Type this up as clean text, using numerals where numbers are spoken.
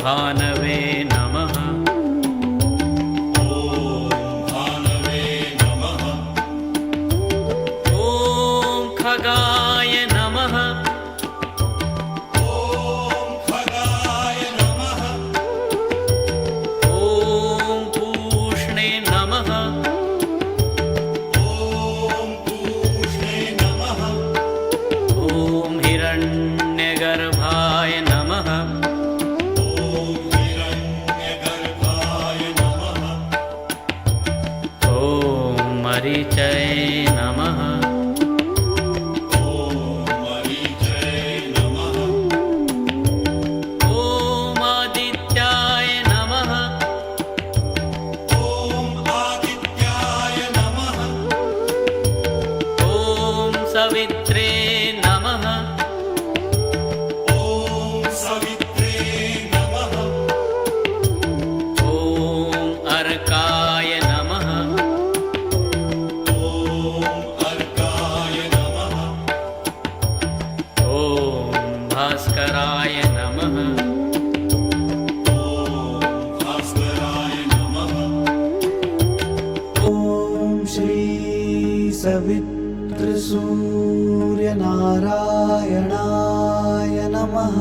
भानवे नमः। ॐ खगाय नमः। ॐ पूष्णे नमः। ॐ हिरण्यगर्भाय नमः। ॐ मरीचये नमः। ॐ आदित्याय नमः। ॐ सवित्रे नमः। ॐ अर्काय नमः। ॐ भास्कराय नमः। ॐ श्री सवितृसूर्यनारायणाय नमः।